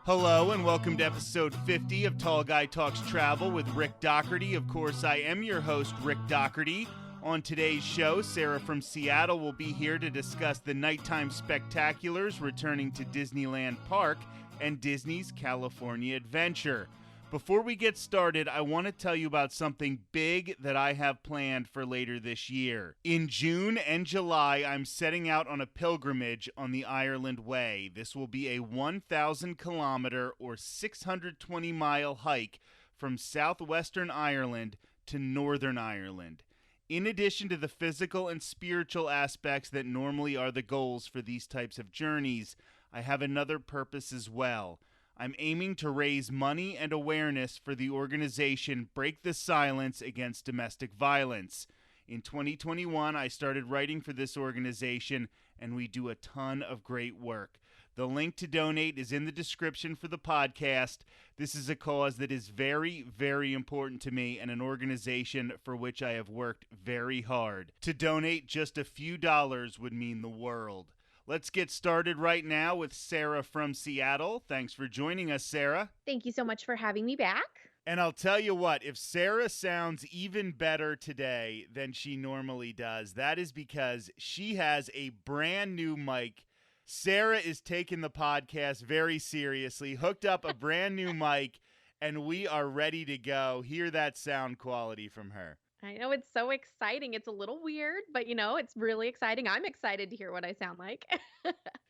Hello and welcome to episode 50 of Tall Guy Talks Travel with Rick Doherty. Of course, I am your host, Rick Doherty. On today's show, Sarah from Seattle will be here to discuss the nighttime spectaculars returning to Disneyland Park and Disney's California Adventure. Before we get started, I want to tell you about something big that I have planned for later this year. In June and July, I'm setting out on a pilgrimage on the Ireland Way. This will be a 1,000-kilometer or 620-mile hike from southwestern Ireland to Northern Ireland. In addition to the physical and spiritual aspects that normally are the goals for these types of journeys, I have another purpose as well. I'm aiming to raise money and awareness for the organization Break the Silence Against Domestic Violence. In 2021, I started writing for this organization, and we do a ton of great work. The link to donate is in the description for the podcast. This is a cause that is very, very important to me and an organization for which I have worked very hard. To donate just a few dollars would mean the world. Let's get started right now with Sarah from Seattle. Thanks for joining us, Sarah. Thank you so much for having me back. And I'll tell you what, if Sarah sounds even better today than she normally does, that is because she has a brand new mic. Sarah is taking the podcast very seriously, hooked up a brand new mic, and we are ready to go. Hear that sound quality from her. I know, it's so exciting. It's a little weird, but it's really exciting. I'm excited to hear what I sound like.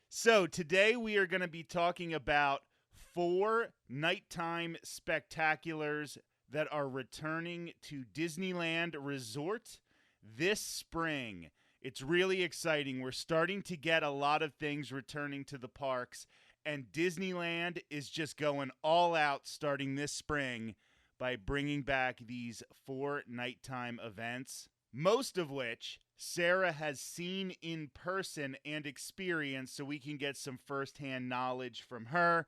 So today we are going to be talking about 4 nighttime spectaculars that are returning to Disneyland Resort this spring. It's really exciting. We're starting to get a lot of things returning to the parks, and Disneyland is just going all out starting this spring by bringing back these 4 nighttime events, most of which Sarah has seen in person and experienced, so we can get some firsthand knowledge from her.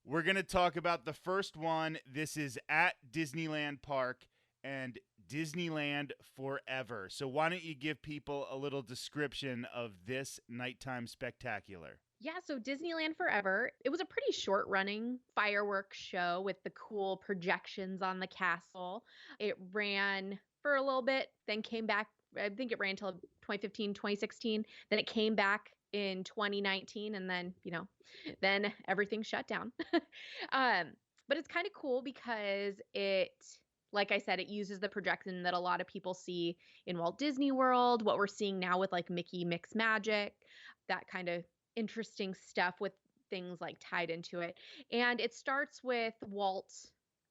We're going to talk about the first one. This is at Disneyland Park and Disneyland Forever. So why don't you give people a little description of this nighttime spectacular? Yeah, so Disneyland Forever, it was a pretty short-running fireworks show with the cool projections on the castle. It ran for a little bit, then came back. I think it ran until 2015, 2016. Then it came back in 2019, and then, then everything shut down. But it's kind of cool because like I said, it uses the projection that a lot of people see in Walt Disney World, what we're seeing now with like Mickey Mix Magic, that kind of interesting stuff with things like tied into it. And it starts with Walt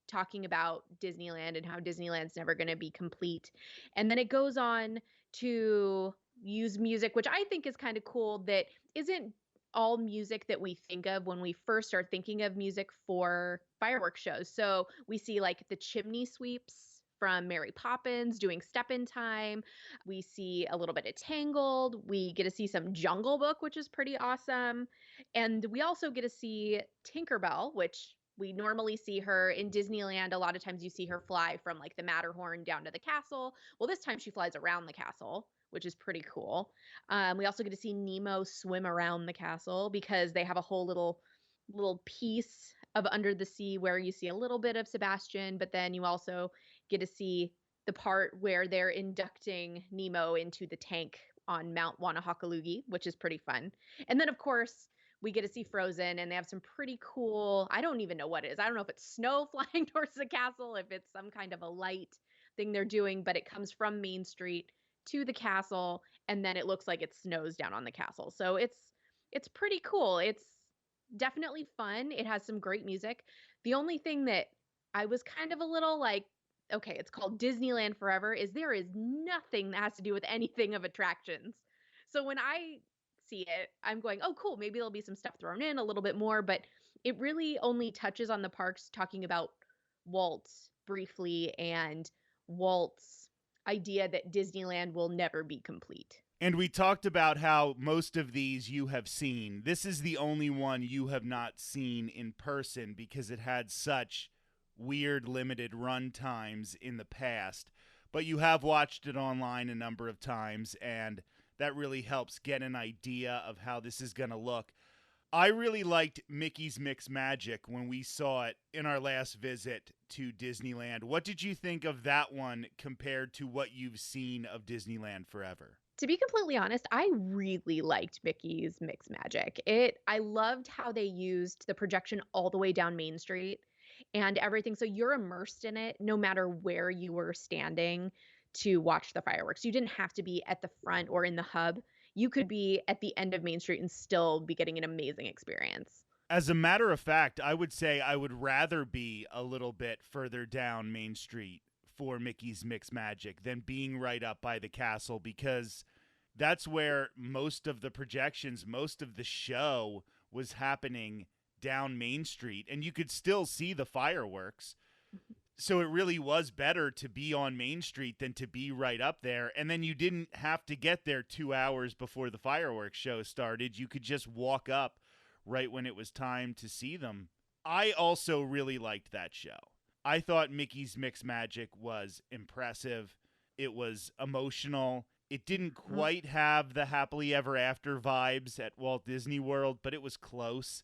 talking about Disneyland and how Disneyland's never going to be complete. And then it goes on to use music, which I think is kind of cool, that isn't all music that we think of when we first start thinking of music for fireworks shows. So we see like the chimney sweeps from Mary Poppins doing Step in Time. We see a little bit of Tangled. We get to see some Jungle Book, which is pretty awesome. And we also get to see Tinkerbell, which we normally see her in Disneyland. A lot of times you see her fly from like the Matterhorn down to the castle. Well, this time she flies around the castle, which is pretty cool. We also get to see Nemo swim around the castle because they have a whole little piece of Under the Sea where you see a little bit of Sebastian, but then you also get to see the part where they're inducting Nemo into the tank on Mount Wanahakalugi, which is pretty fun. And then, of course, we get to see Frozen, and they have some pretty cool, I don't even know what it is. I don't know if it's snow flying towards the castle, if it's some kind of a light thing they're doing, but it comes from Main Street to the castle, and then it looks like it snows down on the castle. So it's pretty cool. It's definitely fun. It has some great music. The only thing that I was kind of a little like, okay, it's called Disneyland Forever, is there is nothing that has to do with anything of attractions. So when I see it, I'm going, oh, cool, maybe there'll be some stuff thrown in a little bit more, but it really only touches on the parks, talking about Walt briefly and Walt's idea that Disneyland will never be complete. And we talked about how most of these you have seen. This is the only one you have not seen in person because it had such weird limited run times in the past. But you have watched it online a number of times, and that really helps get an idea of how this is going to look. I really liked Mickey's Mix Magic when we saw it in our last visit to Disneyland. What did you think of that one compared to what you've seen of Disneyland Forever? To be completely honest, I really liked Mickey's Mix Magic. I loved how they used the projection all the way down Main Street and everything. So you're immersed in it no matter where you were standing to watch the fireworks. You didn't have to be at the front or in the hub. You could be at the end of Main Street and still be getting an amazing experience. As a matter of fact, I would say I would rather be a little bit further down Main Street for Mickey's Mix Magic than being right up by the castle, because that's where most of the projections, most of the show was happening down Main Street, and you could still see the fireworks. So it really was better to be on Main Street than to be right up there. And then you didn't have to get there 2 hours before the fireworks show started. You could just walk up right when it was time to see them. I also really liked that show. I thought Mickey's Mix Magic was impressive. It was emotional. It didn't quite have the happily ever after vibes at Walt Disney World, but it was close.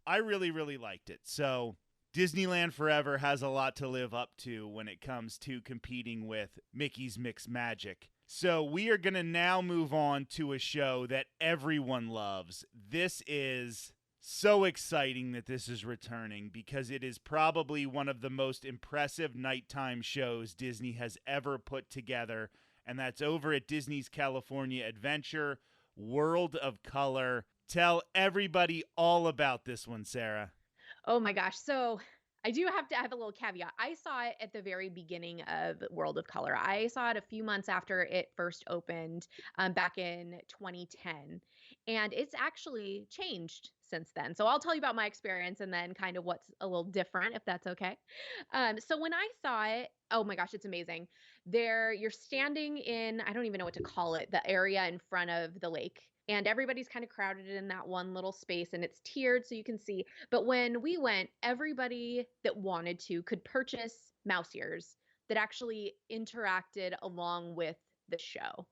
I really, really liked it. So Disneyland Forever has a lot to live up to when it comes to competing with Mickey's Mix Magic. So we are going to now move on to a show that everyone loves. This is so exciting that this is returning because it is probably one of the most impressive nighttime shows Disney has ever put together, and that's over at Disney's California Adventure, World of Color. Tell everybody all about this one, Sarah. Oh my gosh. So I do have to have a little caveat. I saw it at the very beginning of World of Color. I saw it a few months after it first opened back in 2010. And it's actually changed since then. So I'll tell you about my experience and then kind of what's a little different, if that's okay. So when I saw it, oh my gosh, it's amazing. You're standing in, I don't even know what to call it, the area in front of the lake. And everybody's kind of crowded in that one little space and it's tiered so you can see. But when we went, everybody that wanted to could purchase mouse ears that actually interacted along with the show.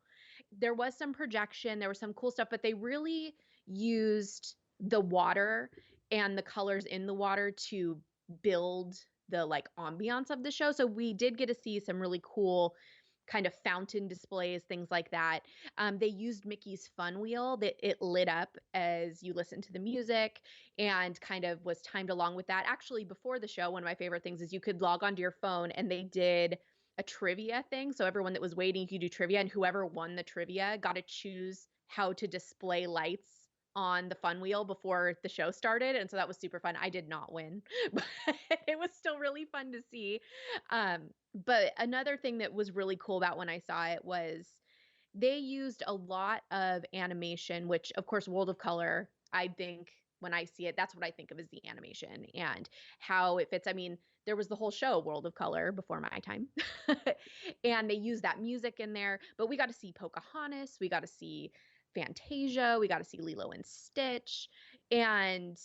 There was some projection, there was some cool stuff, but they really used the water and the colors in the water to build the like ambiance of the show. So we did get to see some really cool kind of fountain displays, things like that. They used Mickey's Fun Wheel that it lit up as you listened to the music and kind of was timed along with that. Actually, before the show, one of my favorite things is you could log onto your phone and they did a trivia thing. So everyone that was waiting, you could do trivia, and whoever won the trivia got to choose how to display lights on the fun wheel before the show started. And so that was super fun. I did not win, but it was still really fun to see. But another thing that was really cool about when I saw it was they used a lot of animation, which of course, World of Color, I think when I see it, that's what I think of as the animation and how it fits. I mean, there was the whole show, World of Color, before my time. And they used that music in there, but we got to see Pocahontas, we got to see Fantasia, we got to see Lilo and Stitch. And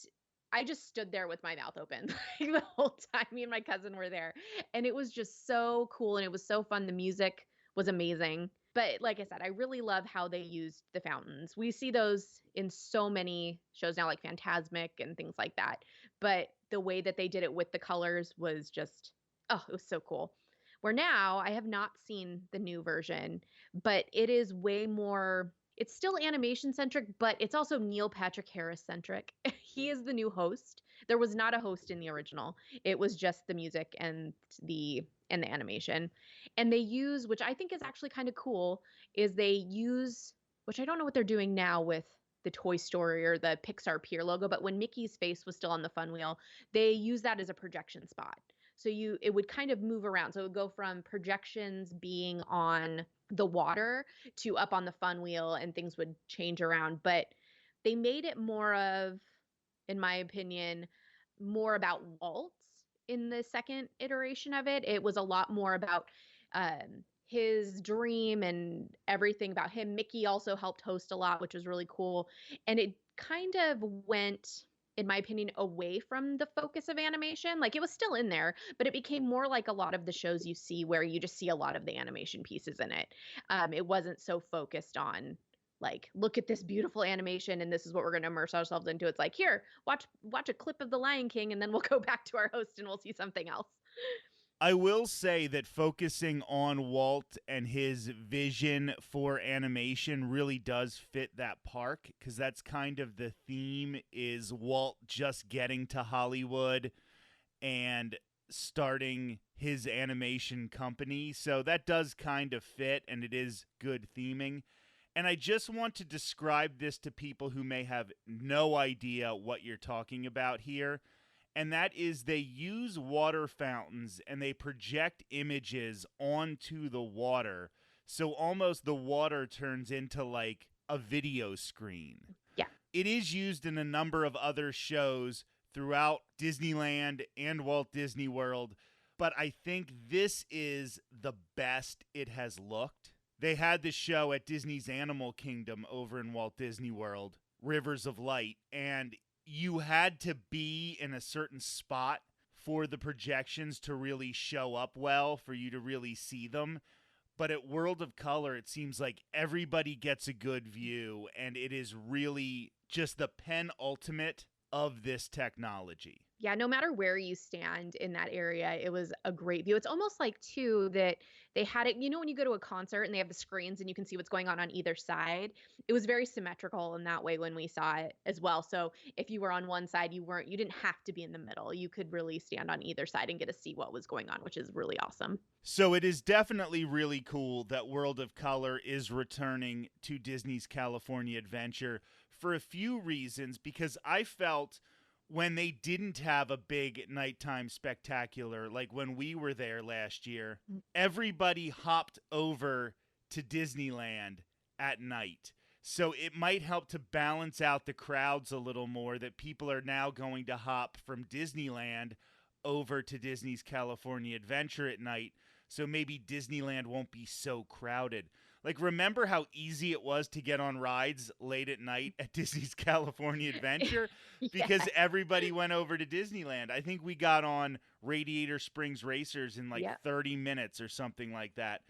I just stood there with my mouth open like the whole time. Me and my cousin were there. And it was just so cool and it was so fun. The music was amazing. But like I said, I really love how they used the fountains. We see those in so many shows now, like Fantasmic and things like that. But the way that they did it with the colors was just, oh, it was so cool. Where now I have not seen the new version, but it is way more, it's still animation centric, but it's also Neil Patrick Harris centric. He is the new host. There was not a host in the original. It was just the music and the animation. And they use, which I think is actually kind of cool, is they use, which I don't know what they're doing now with the Toy Story or the Pixar Pier logo, but when Mickey's face was still on the fun wheel, they use that as a projection spot. So it would kind of move around. So it would go from projections being on the water to up on the fun wheel and things would change around. But they made it more of, in my opinion, more about Walt in the second iteration of it. It was a lot more about his dream and everything about him. Mickey also helped host a lot, which was really cool. And it kind of went, in my opinion, away from the focus of animation. Like it was still in there, but it became more like a lot of the shows you see where you just see a lot of the animation pieces in it. It wasn't so focused on like, look at this beautiful animation and this is what we're going to immerse ourselves into. It's like, here, watch a clip of The Lion King and then we'll go back to our host and we'll see something else. I will say that focusing on Walt and his vision for animation really does fit that park, because that's kind of the theme, is Walt just getting to Hollywood and starting his animation company. So that does kind of fit, and it is good theming. And I just want to describe this to people who may have no idea what you're talking about here. And that is, they use water fountains and they project images onto the water. So almost the water turns into like a video screen. Yeah. It is used in a number of other shows throughout Disneyland and Walt Disney World, but I think this is the best it has looked. They had this show at Disney's Animal Kingdom over in Walt Disney World, Rivers of Light, and you had to be in a certain spot for the projections to really show up well, for you to really see them. But at World of Color, it seems like everybody gets a good view, and it is really just the penultimate of this technology. Yeah, no matter where you stand in that area, it was a great view. It's almost like, too, that they had it, when you go to a concert and they have the screens and you can see what's going on either side, it was very symmetrical in that way when we saw it as well. So if you were on one side, you didn't have to be in the middle. You could really stand on either side and get to see what was going on, which is really awesome. So it is definitely really cool that World of Color is returning to Disney's California Adventure for a few reasons, because I felt when they didn't have a big nighttime spectacular, like when we were there last year, everybody hopped over to Disneyland at night. So it might help to balance out the crowds a little more, that people are now going to hop from Disneyland over to Disney's California Adventure at night. So maybe Disneyland won't be so crowded. Like, remember how easy it was to get on rides late at night at Disney's California Adventure? Because everybody went over to Disneyland. I think we got on Radiator Springs Racers in like 30 minutes or something like that.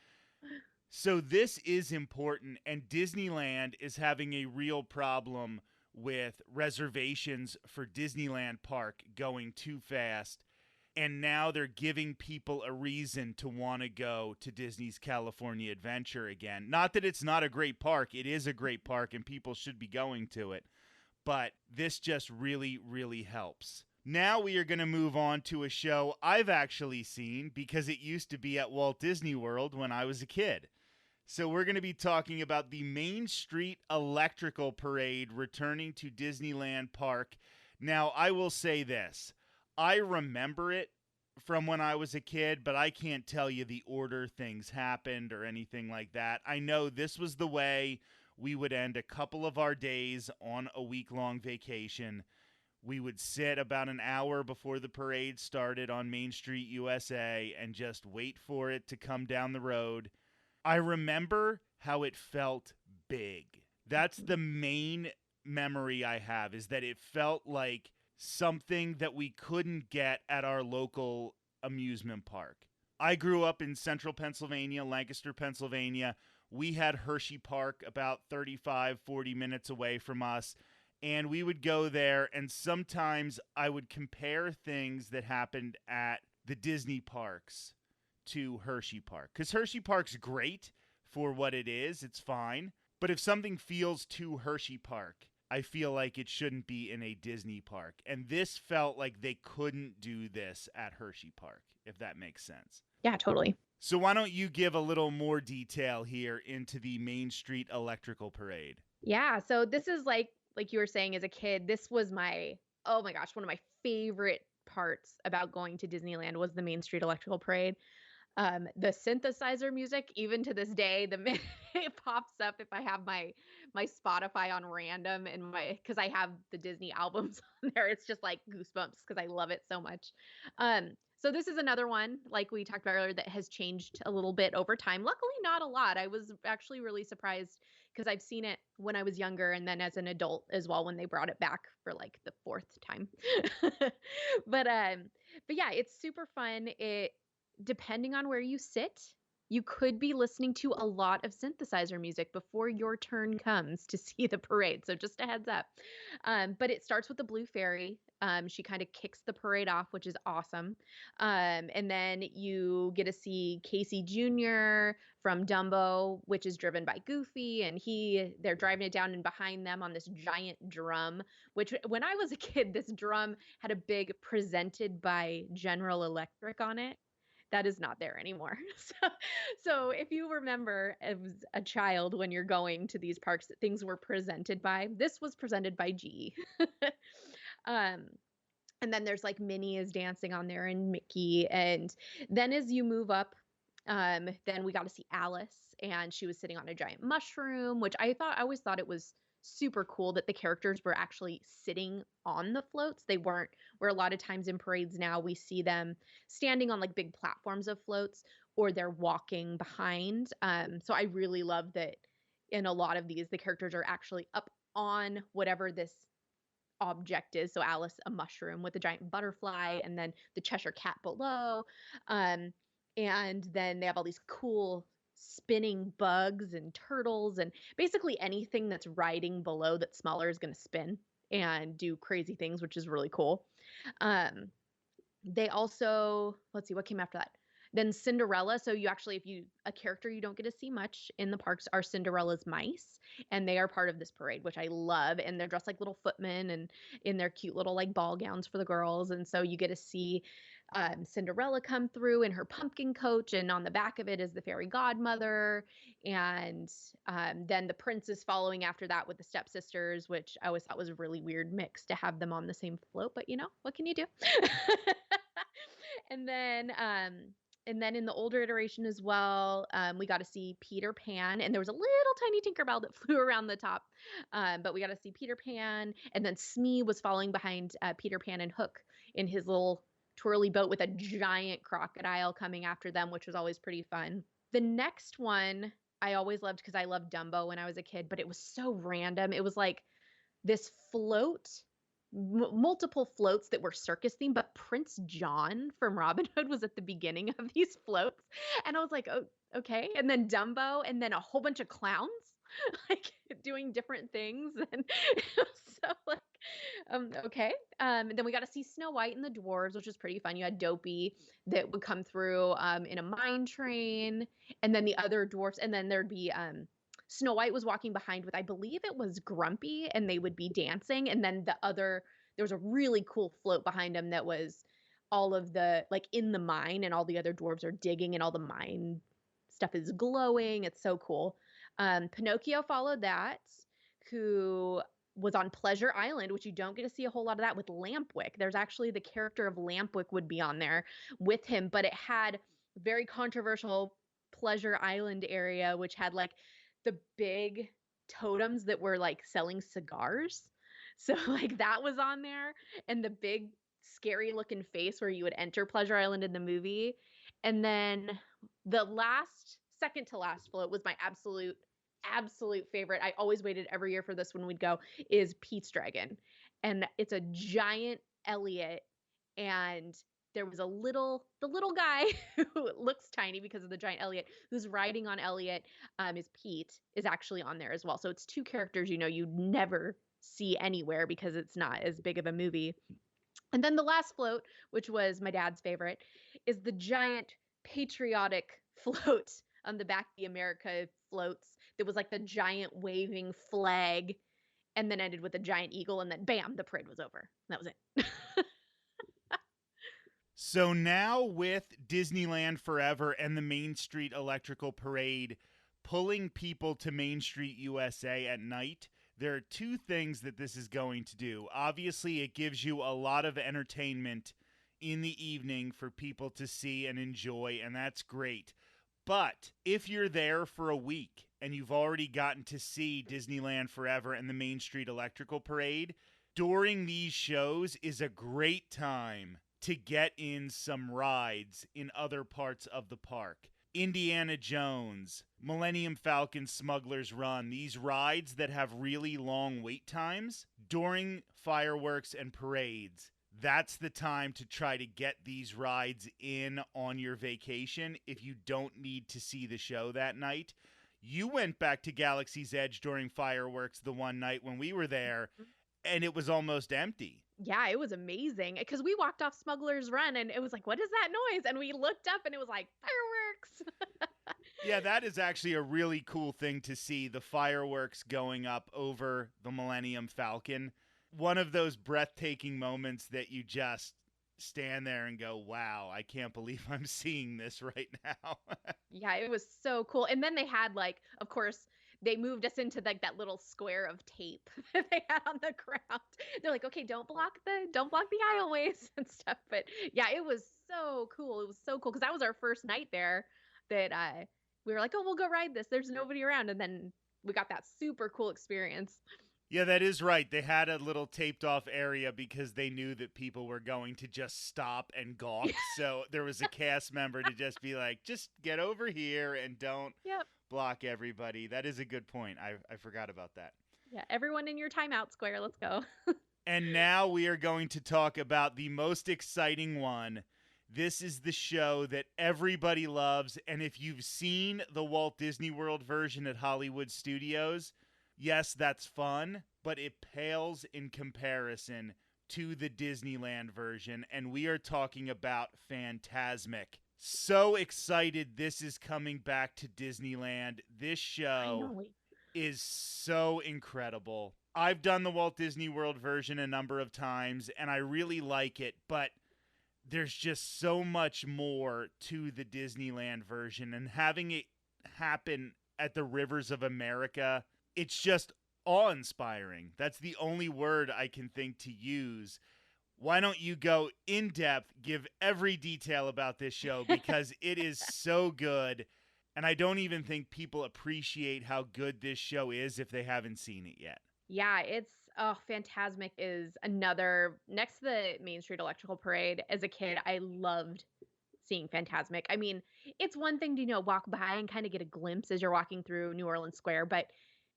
So this is important, and Disneyland is having a real problem with reservations for Disneyland Park going too fast. And now they're giving people a reason to want to go to Disney's California Adventure again. Not that it's not a great park. It is a great park, and people should be going to it. But this just really, really helps. Now we are going to move on to a show I've actually seen, because it used to be at Walt Disney World when I was a kid. So we're going to be talking about the Main Street Electrical Parade returning to Disneyland Park. Now, I will say this. I remember it from when I was a kid, but I can't tell you the order things happened or anything like that. I know this was the way we would end a couple of our days on a week-long vacation. We would sit about an hour before the parade started on Main Street, USA, and just wait for it to come down the road. I remember how it felt big. That's the main memory I have, is that it felt like something that we couldn't get at our local amusement park. I grew up in central Pennsylvania, Lancaster, Pennsylvania. We had Hershey Park about 35, 40 minutes away from us, and we would go there, and sometimes I would compare things that happened at the Disney parks to Hershey Park. Because Hershey Park's great for what it is. It's fine. But if something feels too Hershey Park, I feel like it shouldn't be in a Disney park. And this felt like they couldn't do this at Hershey Park, if that makes sense. Yeah, totally. So why don't you give a little more detail here into the Main Street Electrical Parade? Yeah, so this is like you were saying, as a kid, this was oh my gosh, one of my favorite parts about going to Disneyland was the Main Street Electrical Parade. The synthesizer music, even to this day, the minute it pops up, if I have my Spotify on random and because I have the Disney albums on there, it's just like goosebumps because I love it so much. So this is another one, like we talked about earlier, that has changed a little bit over time. Luckily, not a lot. I was actually really surprised because I've seen it when I was younger and then as an adult as well when they brought it back for like the fourth time. But yeah, it's super fun. Depending on where you sit, you could be listening to a lot of synthesizer music before your turn comes to see the parade. So just a heads up. But it starts with the Blue Fairy. She kind of kicks the parade off, which is awesome. And then you get to see Casey Jr. from Dumbo, which is driven by Goofy, and they're driving it down, and behind them on this giant drum, which when I was a kid, this drum had a big "presented by General Electric" on it. That is not there anymore. So if you remember as a child when you're going to these parks that things were presented by, this was presented by GE. um, and then there's like Minnie is dancing on there and Mickey. And then as you move up, then we got to see Alice, and she was sitting on a giant mushroom, which I always thought it was super cool that the characters were actually sitting on the floats. They weren't, where a lot of times in parades now we see them standing on like big platforms of floats, or they're walking behind. So I really love that in a lot of these, the characters are actually up on whatever this object is. So Alice, a mushroom with a giant butterfly, and then the Cheshire Cat below. And then they have all these cool spinning bugs and turtles, and basically anything that's riding below that's smaller is going to spin and do crazy things, which is really cool. They also, let's see, what came after that? Then Cinderella. So you actually, a character you don't get to see much in the parks are Cinderella's mice, and they are part of this parade, which I love. And they're dressed like little footmen and in their cute little like ball gowns for the girls. And so you get to see Cinderella come through in her pumpkin coach, and on the back of it is the fairy godmother. And then the prince is following after that with the stepsisters, which I always thought was a really weird mix to have them on the same float, but what can you do? And then in the older iteration as well, we got to see Peter Pan, and there was a little tiny Tinkerbell that flew around the top. But we got to see Peter Pan, and then Smee was following behind Peter Pan and Hook in his little twirly boat with a giant crocodile coming after them, which was always pretty fun. The next one I always loved because I loved Dumbo when I was a kid, but it was so random. It was like this float, multiple floats that were circus themed, but Prince John from Robin Hood was at the beginning of these floats. And I was like, oh, okay. And then Dumbo, and then a whole bunch of clowns like doing different things. And it was so like, okay. Then we got to see Snow White and the dwarves, which was pretty fun. You had Dopey that would come through in a mine train, and then the other dwarfs, and then there'd be Snow White was walking behind with, I believe it was Grumpy, and they would be dancing. And then there was a really cool float behind them that was all of the, like in the mine, and all the other dwarves are digging, and all the mine stuff is glowing. It's so cool. Pinocchio followed that, who was on Pleasure Island, which you don't get to see a whole lot of that with Lampwick. There's actually the character of Lampwick would be on there with him, but it had very controversial Pleasure Island area, which had like the big totems that were like selling cigars. So like that was on there, and the big scary looking face where you would enter Pleasure Island in the movie. And then the second to last float was my absolute favorite. I always waited every year for this when we'd go, is Pete's Dragon. And it's a giant Elliot, and there was the little guy who looks tiny because of the giant Elliot, who's riding on Elliot, is Pete, is actually on there as well. So it's two characters you'd never see anywhere because it's not as big of a movie. And then the last float, which was my dad's favorite, is the giant patriotic float on the back of the America floats. That was like the giant waving flag, and then ended with a giant eagle, and then bam, the parade was over. That was it. So now with Disneyland Forever and the Main Street Electrical Parade pulling people to Main Street USA at night, there are two things that this is going to do. Obviously, it gives you a lot of entertainment in the evening for people to see and enjoy, and that's great. But if you're there for a week and you've already gotten to see Disneyland Forever and the Main Street Electrical Parade, during these shows is a great time to get in some rides in other parts of the park. Indiana Jones, Millennium Falcon Smuggler's Run, these rides that have really long wait times during fireworks and parades. that's the time to try to get these rides in on your vacation if you don't need to see the show that night. You went back to Galaxy's Edge during fireworks the one night when we were there, and it was almost empty. Yeah, it was amazing because we walked off Smuggler's Run and it was like, what is that noise? And we looked up and it was like fireworks. Yeah, that is actually a really cool thing to see, the fireworks going up over the Millennium Falcon. One of those breathtaking moments that you just stand there and go, wow, I can't believe I'm seeing this right now. Yeah, it was so cool. And then they had like, of course, they moved us into like that little square of tape that they had on the ground. They're like, okay, don't block the aisleways and stuff. But yeah, it was so cool. It was so cool because that was our first night there. That we were like, oh, we'll go ride this. There's nobody around, and then we got that super cool experience. Yeah, that is right. They had a little taped off area because they knew that people were going to just stop and gawk. So there was a cast member to just be like, just get over here and don't block everybody. That is a good point. I forgot about that. Yeah, everyone in your timeout square. Let's go. And now we are going to talk about the most exciting one. This is the show that everybody loves. And if you've seen the Walt Disney World version at Hollywood Studios, yes, that's fun, but it pales in comparison to the Disneyland version, and we are talking about Fantasmic. So excited this is coming back to Disneyland. This show is so incredible. I've done the Walt Disney World version a number of times, and I really like it, but there's just so much more to the Disneyland version, and having it happen at the Rivers of America, it's just awe-inspiring. That's the only word I can think to use. Why don't you go in depth, give every detail about this show, because it is so good, and I don't even think people appreciate how good this show is if they haven't seen it yet. Yeah, Fantasmic is another, next to the Main Street Electrical Parade. As a kid, I loved seeing Fantasmic. I mean, it's one thing to, walk by and kind of get a glimpse as you're walking through New Orleans Square, but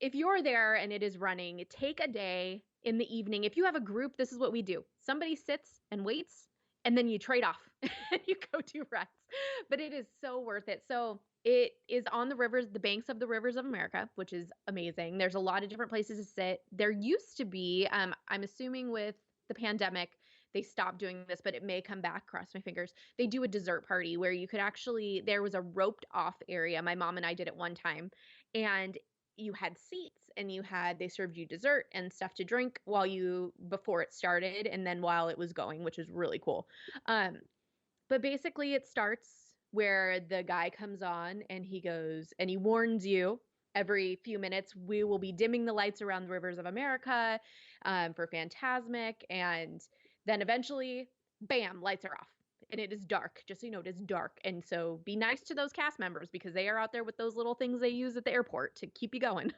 if you're there and it is running, take a day in the evening. If you have a group, this is what we do. Somebody sits and waits, and then you trade off and you go do rides. But it is so worth it. So it is on the rivers, the banks of the Rivers of America, which is amazing. There's a lot of different places to sit. There used to be, I'm assuming with the pandemic, they stopped doing this, but it may come back, cross my fingers. They do a dessert party where you could actually, there was a roped off area. My mom and I did it one time, and you had seats and they served you dessert and stuff to drink before it started and then while it was going, which is really cool. But basically it starts where the guy comes on and he goes and he warns you every few minutes, we will be dimming the lights around the Rivers of America for Fantasmic. And then eventually, bam, lights are off. And it is dark, just so you know, it is dark. And so be nice to those cast members because they are out there with those little things they use at the airport to keep you going.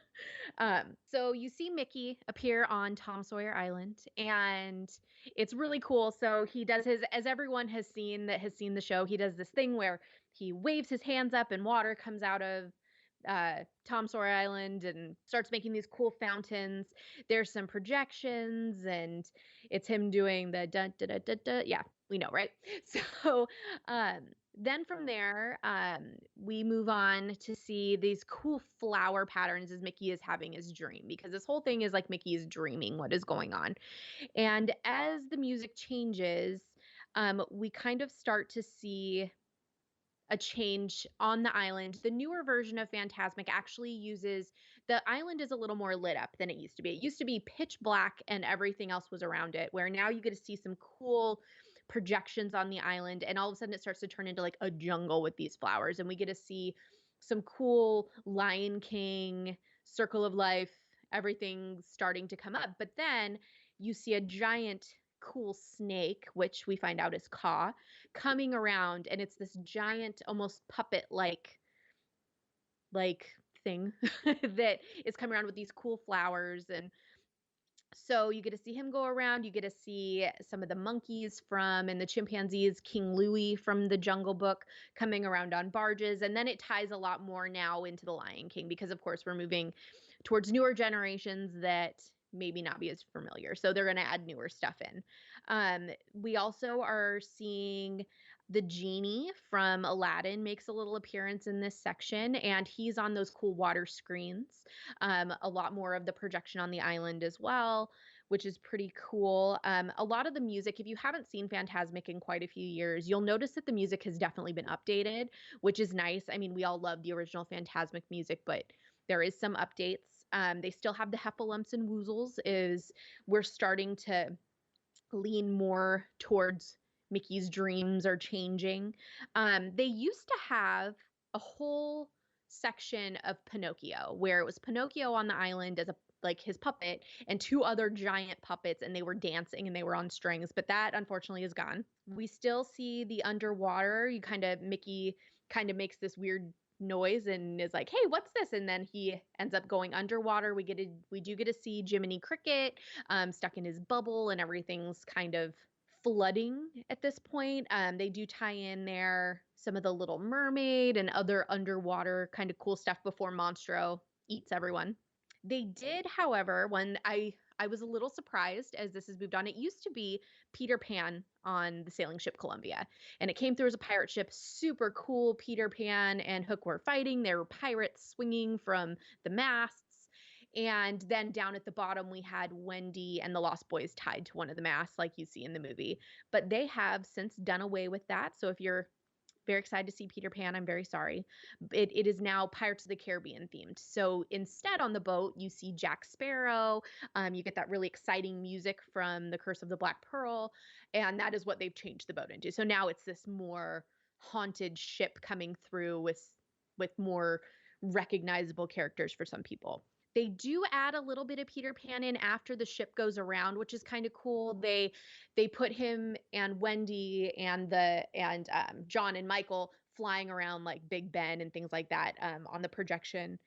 So you see Mickey appear on Tom Sawyer Island, and it's really cool. So he does as everyone has seen the show, he does this thing where he waves his hands up and water comes out of Tom Sawyer Island and starts making these cool fountains. There's some projections, and it's him doing the dun da da da da. Yeah, we know, right? So then from there, we move on to see these cool flower patterns as Mickey is having his dream, because this whole thing is like Mickey is dreaming what is going on. And as the music changes, we kind of start to see a change on the island. The newer version of Fantasmic actually uses, the island is a little more lit up than it used to be. It used to be pitch black and everything else was around it, where now you get to see some cool projections on the island, and all of a sudden it starts to turn into like a jungle with these flowers, and we get to see some cool Lion King, Circle of Life, everything starting to come up. But then you see a giant cool snake, which we find out is Ka, coming around, and it's this giant, almost puppet like thing that is coming around with these cool flowers. And so you get to see him go around. You get to see some of the monkeys and the chimpanzees, King Louie from the Jungle Book, coming around on barges. And then it ties a lot more now into the Lion King, because of course we're moving towards newer generations that maybe not be as familiar. So they're going to add newer stuff in. We also are seeing the genie from Aladdin makes a little appearance in this section, and he's on those cool water screens. A lot more of the projection on the island as well, which is pretty cool. A lot of the music, if you haven't seen Fantasmic in quite a few years, you'll notice that the music has definitely been updated, which is nice. I mean, we all love the original Fantasmic music, but there is some updates. They still have the heffalumps and woozles. Is we're starting to lean more towards Mickey's dreams are changing. They used to have a whole section of Pinocchio where it was Pinocchio on the island as a like his puppet and two other giant puppets, and they were dancing and they were on strings, but that unfortunately is gone. We still see the underwater. You kind of Mickey kind of makes this weird noise and is like, "Hey, what's this?" And then he ends up going underwater. We do get to see Jiminy Cricket stuck in his bubble, and everything's kind of flooding at this point. They do tie in there some of the Little Mermaid and other underwater kind of cool stuff before Monstro eats everyone. They did, however, when I was a little surprised as this has moved on. It used to be Peter Pan on the sailing ship Columbia, and it came through as a pirate ship. Super cool. Peter Pan and Hook were fighting. There were pirates swinging from the masts. And then down at the bottom, we had Wendy and the Lost Boys tied to one of the masts, like you see in the movie. But they have since done away with that. So if you're very excited to see Peter Pan, I'm very sorry. It is now Pirates of the Caribbean themed. So instead on the boat, you see Jack Sparrow. You get that really exciting music from The Curse of the Black Pearl. And that is what they've changed the boat into. So now it's this more haunted ship coming through with more recognizable characters for some people. They do add a little bit of Peter Pan in after the ship goes around, which is kind of cool. They put him and Wendy and John and Michael flying around like Big Ben and things like that on the projection.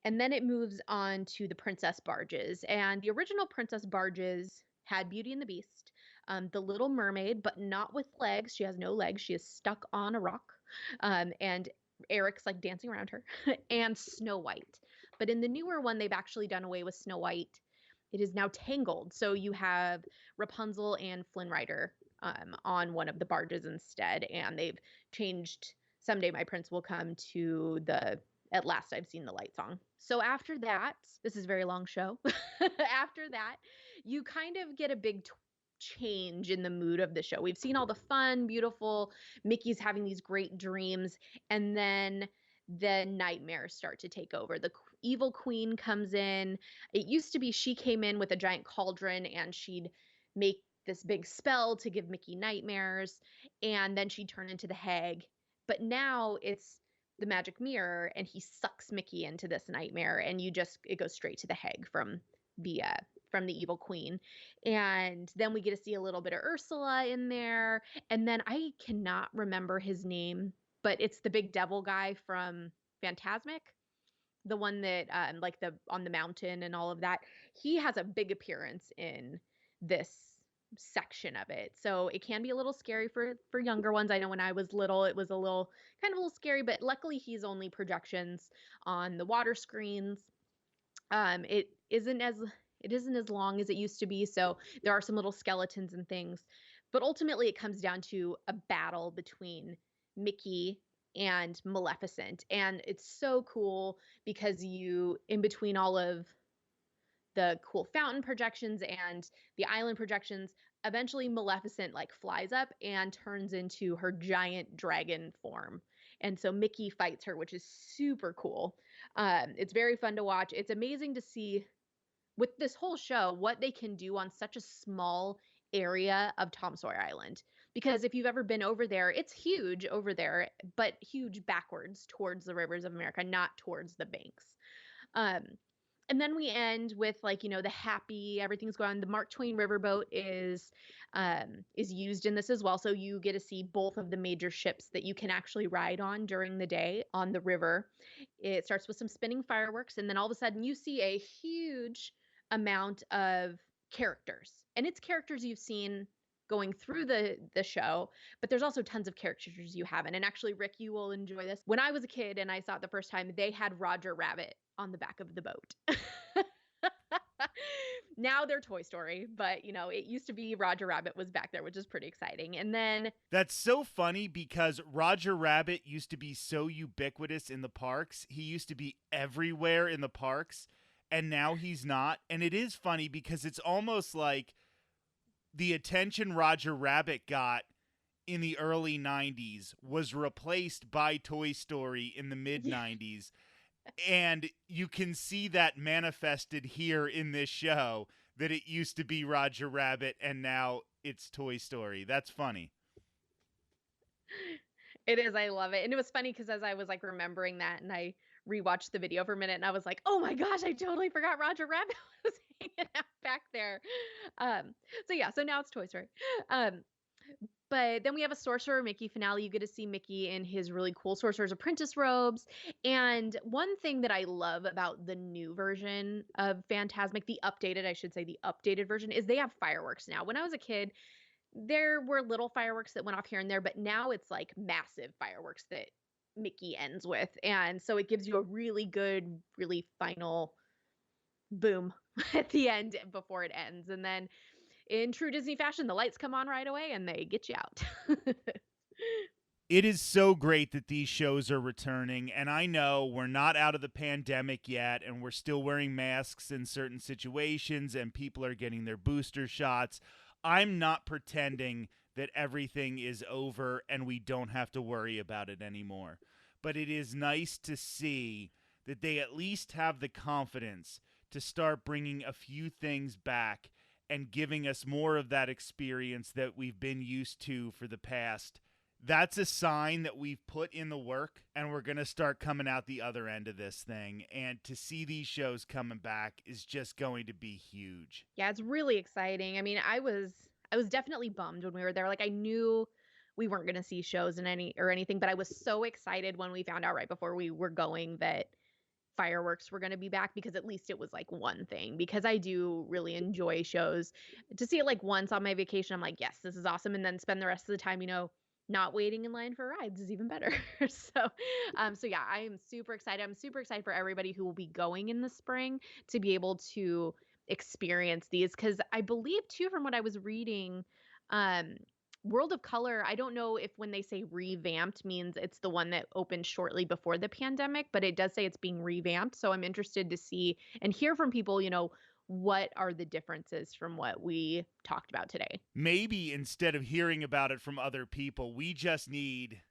And then it moves on to the princess barges. And the original princess barges had Beauty and the Beast, the Little Mermaid, but not with legs. She has no legs. She is stuck on a rock. And Eric's like dancing around her, and Snow White. But in the newer one, they've actually done away with Snow White. It is now Tangled. So you have Rapunzel and Flynn Rider on one of the barges instead. And they've changed Someday My Prince Will Come to the At Last I've Seen the Light song. So after that, this is a very long show. After that, you kind of get a big change in the mood of the show. We've seen all the fun, beautiful Mickey's having these great dreams, and then the nightmares start to take over. The evil queen comes in. It used to be she came in with a giant cauldron and she'd make this big spell to give Mickey nightmares, and then she'd turn into the hag. But now it's the magic mirror, and he sucks Mickey into this nightmare, and it goes straight to the hag from the evil queen. And then we get to see a little bit of Ursula in there, and then I cannot remember his name, but it's the big devil guy from Fantasmic, the one that like the on the mountain and all of that. He has a big appearance in this section of it, so it can be a little scary for younger ones. I know when I was little it was a little scary, but luckily he's only projections on the water screens. It isn't as long as it used to be, so there are some little skeletons and things, but ultimately it comes down to a battle between Mickey and Maleficent. And it's so cool because in between all of the cool fountain projections and the island projections, eventually Maleficent like flies up and turns into her giant dragon form. And so Mickey fights her, which is super cool. It's very fun to watch. It's amazing to see with this whole show what they can do on such a small area of Tom Sawyer Island. Because if you've ever been over there, it's huge over there, but huge backwards towards the rivers of America, not towards the banks. And then we end with the happy, everything's going on. The Mark Twain riverboat is used in this as well. So you get to see both of the major ships that you can actually ride on during the day on the river. It starts with some spinning fireworks, and then all of a sudden you see a huge amount of characters. And it's characters you've seen going through the show, but there's also tons of characters you haven't. And actually, Rick, you will enjoy this. When I was a kid and I saw it the first time, they had Roger Rabbit on the back of the boat. Now they're Toy Story, but it used to be Roger Rabbit was back there, which is pretty exciting. And then That's so funny because Roger Rabbit used to be so ubiquitous in the parks. He used to be everywhere in the parks, and now he's not. And it is funny because it's almost like the attention Roger Rabbit got in the early 90s was replaced by Toy Story in the mid 90s. And you can see that manifested here in this show, that it used to be Roger Rabbit and now it's Toy Story. That's funny. It is. I love it. And it was funny because as I was like remembering that and I rewatched the video for a minute and I was like, oh my gosh, I totally forgot Roger Rabbit was hanging out back there. So now it's Toy Story. Um, But then we have a Sorcerer Mickey finale. You get to see Mickey in his really cool Sorcerer's Apprentice robes. And one thing that I love about the new version of Fantasmic, I should say the updated version, is they have fireworks now. When I was a kid, there were little fireworks that went off here and there, but now it's like massive fireworks that Mickey ends with. And so it gives you a really good, really final boom at the end before it ends. And then in true Disney fashion, the lights come on right away and they get you out. It is so great that these shows are returning, and I know we're not out of the pandemic yet, and we're still wearing masks in certain situations, and people are getting their booster shots. I'm not pretending that everything is over and we don't have to worry about it anymore. But it is nice to see that they at least have the confidence to start bringing a few things back and giving us more of that experience that we've been used to for the past. That's a sign that we've put in the work and we're going to start coming out the other end of this thing. And to see these shows coming back is just going to be huge. Yeah, it's really exciting. I mean, I was definitely bummed when we were there. Like I knew we weren't going to see shows anything, but I was so excited when we found out right before we were going that fireworks were going to be back, because at least it was like one thing, because I do really enjoy shows. To see it like once on my vacation, I'm like, yes, this is awesome. And then spend the rest of the time, not waiting in line for rides is even better. So yeah, I am super excited. I'm super excited for everybody who will be going in the spring to be able to experience these. Cause I believe too, from what I was reading, um, World of Color, I don't know if when they say revamped means it's the one that opened shortly before the pandemic, but it does say it's being revamped. So I'm interested to see and hear from people, what are the differences from what we talked about today? Maybe instead of hearing about it from other people, we just need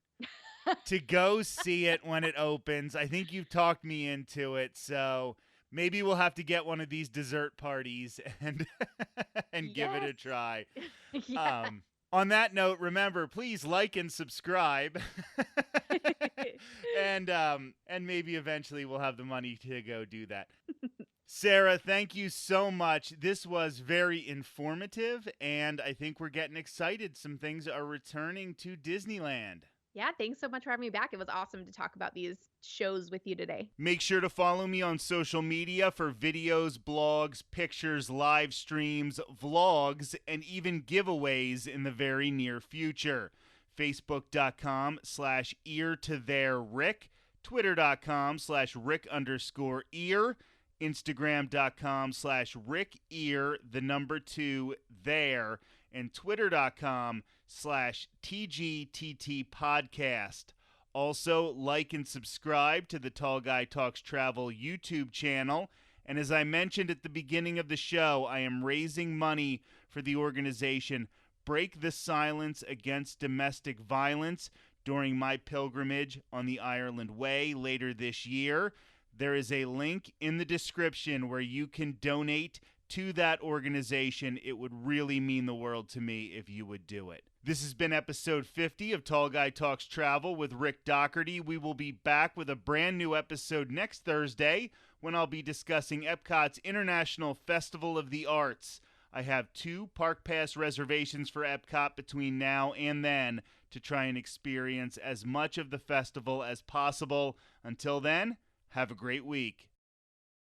to go see it when it opens. I think you've talked me into it, so maybe we'll have to get one of these dessert parties and give it a try. Yeah. On that note, remember, please like and subscribe. and maybe eventually we'll have the money to go do that. Sarah, thank you so much. This was very informative, and I think we're getting excited. Some things are returning to Disneyland. Yeah, thanks so much for having me back. It was awesome to talk about these shows with you today. Make sure to follow me on social media for videos, blogs, pictures, live streams, vlogs, and even giveaways in the very near future. Facebook.com/ear-to-there-rick, Twitter.com/Rick_ear, Instagram.com/RickEar2there, and Twitter.com/TGTT podcast. Also, like and subscribe to the Tall Guy Talks Travel YouTube channel. And as I mentioned at the beginning of the show, I am raising money for the organization Break the Silence Against Domestic Violence during my pilgrimage on the Ireland Way later this year. There is a link in the description where you can donate to that organization. It would really mean the world to me if you would do it. This has been episode 50 of Tall Guy Talks Travel with Rick Doherty. We will be back with a brand new episode next Thursday when I'll be discussing Epcot's International Festival of the Arts. I have 2 Park Pass reservations for Epcot between now and then to try and experience as much of the festival as possible. Until then, have a great week.